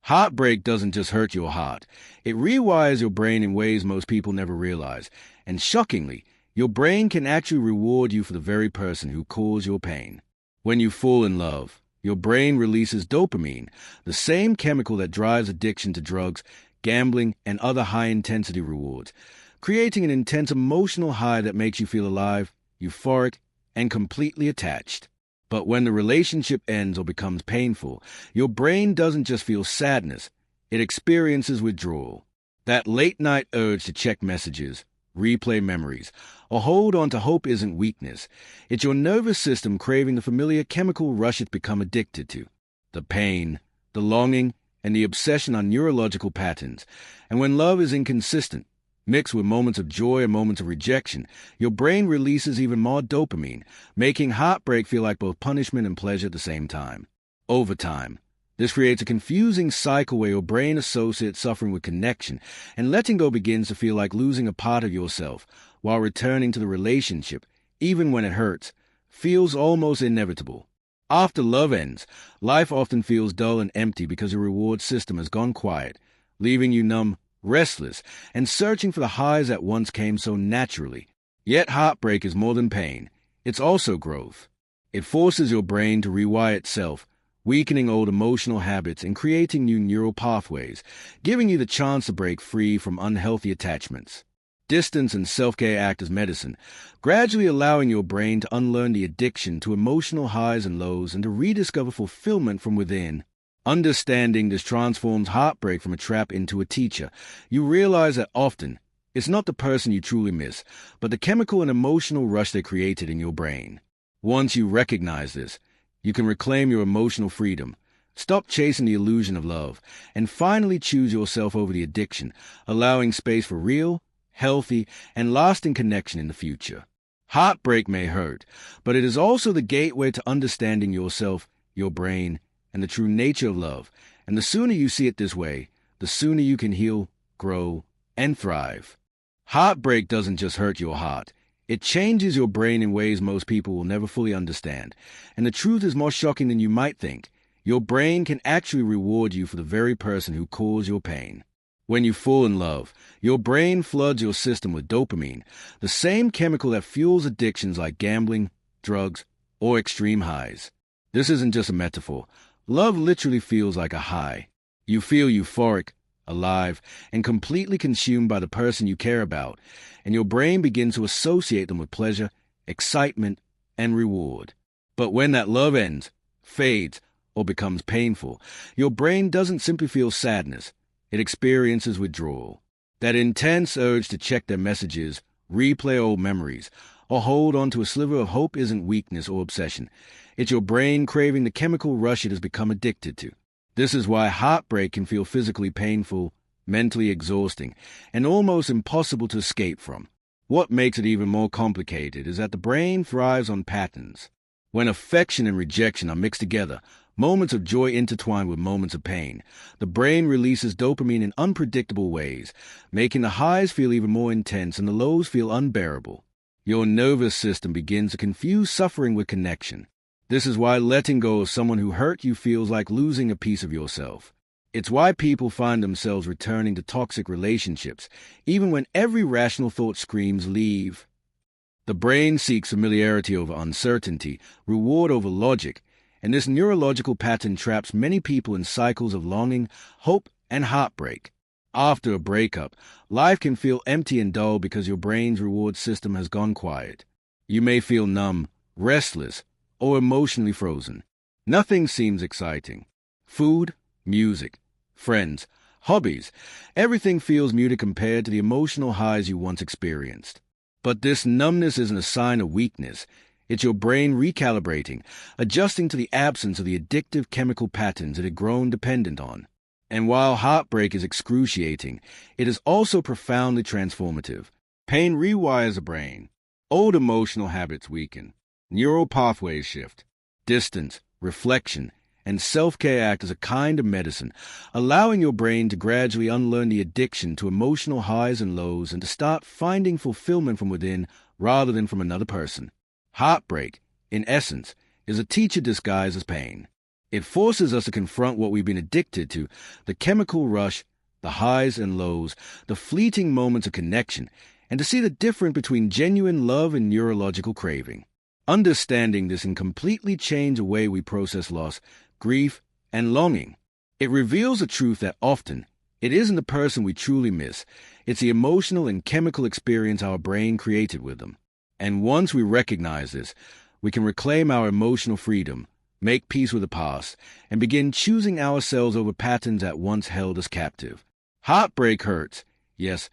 Heartbreak doesn't just hurt your heart. It rewires your brain in ways most people never realize. And shockingly, your brain can actually reward you for the very person who caused your pain. When you fall in love, your brain releases dopamine, the same chemical that drives addiction to drugs, gambling, and other high-intensity rewards, creating an intense emotional high that makes you feel alive, euphoric, and completely attached. But when the relationship ends or becomes painful, your brain doesn't just feel sadness, it experiences withdrawal. That late-night urge to check messages, replay memories, or hold on to hope isn't weakness. It's your nervous system craving the familiar chemical rush it's become addicted to. The pain, the longing, and the obsession are neurological patterns. And when love is inconsistent, mixed with moments of joy and moments of rejection, your brain releases even more dopamine, making heartbreak feel like both punishment and pleasure at the same time. Over time, this creates a confusing cycle where your brain associates suffering with connection, and letting go begins to feel like losing a part of yourself, while returning to the relationship, even when it hurts, feels almost inevitable. After love ends, life often feels dull and empty because your reward system has gone quiet, leaving you numb, restless, and searching for the highs that once came so naturally. Yet heartbreak is more than pain. It's also growth. It forces your brain to rewire itself, weakening old emotional habits and creating new neural pathways, giving you the chance to break free from unhealthy attachments. Distance and self-care act as medicine, gradually allowing your brain to unlearn the addiction to emotional highs and lows and to rediscover fulfillment from within. Understanding this transforms heartbreak from a trap into a teacher. You realize that often, it's not the person you truly miss, but the chemical and emotional rush they created in your brain. Once you recognize this, you can reclaim your emotional freedom, stop chasing the illusion of love, and finally choose yourself over the addiction, allowing space for real, healthy, and lasting connection in the future. Heartbreak may hurt, but it is also the gateway to understanding yourself, your brain, and the true nature of love. And the sooner you see it this way, the sooner you can heal, grow, and thrive. Heartbreak doesn't just hurt your heart. It changes your brain in ways most people will never fully understand. And the truth is more shocking than you might think. Your brain can actually reward you for the very person who caused your pain. When you fall in love, your brain floods your system with dopamine, the same chemical that fuels addictions like gambling, drugs, or extreme highs. This isn't just a metaphor. Love literally feels like a high. You feel euphoric, alive, and completely consumed by the person you care about, and your brain begins to associate them with pleasure, excitement, and reward. But when that love ends, fades, or becomes painful, your brain doesn't simply feel sadness. It experiences withdrawal. That intense urge to check their messages, replay old memories, or hold on to a sliver of hope isn't weakness or obsession. It's your brain craving the chemical rush it has become addicted to. This is why heartbreak can feel physically painful, mentally exhausting, and almost impossible to escape from. What makes it even more complicated is that the brain thrives on patterns. When affection and rejection are mixed together, moments of joy intertwined with moments of pain, the brain releases dopamine in unpredictable ways, making the highs feel even more intense and the lows feel unbearable. Your nervous system begins to confuse suffering with connection. This is why letting go of someone who hurt you feels like losing a piece of yourself. It's why people find themselves returning to toxic relationships, even when every rational thought screams, leave. The brain seeks familiarity over uncertainty, reward over logic, and this neurological pattern traps many people in cycles of longing, hope, and heartbreak. After a breakup, life can feel empty and dull because your brain's reward system has gone quiet. You may feel numb, restless, or emotionally frozen. Nothing seems exciting. Food, music, friends, hobbies, everything feels muted compared to the emotional highs you once experienced. But this numbness isn't a sign of weakness. It's your brain recalibrating, adjusting to the absence of the addictive chemical patterns it had grown dependent on. And while heartbreak is excruciating, it is also profoundly transformative. Pain rewires the brain. Old emotional habits weaken. Neural pathways shift. Distance, reflection, and self-care act as a kind of medicine, allowing your brain to gradually unlearn the addiction to emotional highs and lows and to start finding fulfillment from within rather than from another person. Heartbreak, in essence, is a teacher disguised as pain. It forces us to confront what we've been addicted to, the chemical rush, the highs and lows, the fleeting moments of connection, and to see the difference between genuine love and neurological craving. Understanding this can completely change the way we process loss, grief, and longing. It reveals the truth that often it isn't the person we truly miss, it's the emotional and chemical experience our brain created with them. And once we recognize this, we can reclaim our emotional freedom, make peace with the past, and begin choosing ourselves over patterns that once held us captive. Heartbreak hurts, yes,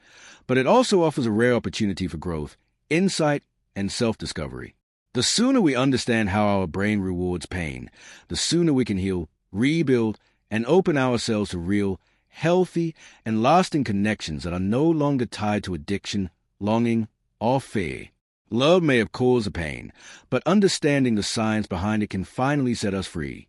but it also offers a rare opportunity for growth, insight, and self-discovery. The sooner we understand how our brain rewards pain, the sooner we can heal, rebuild, and open ourselves to real, healthy, and lasting connections that are no longer tied to addiction, longing, or fear. Love may have caused the pain, but understanding the science behind it can finally set us free.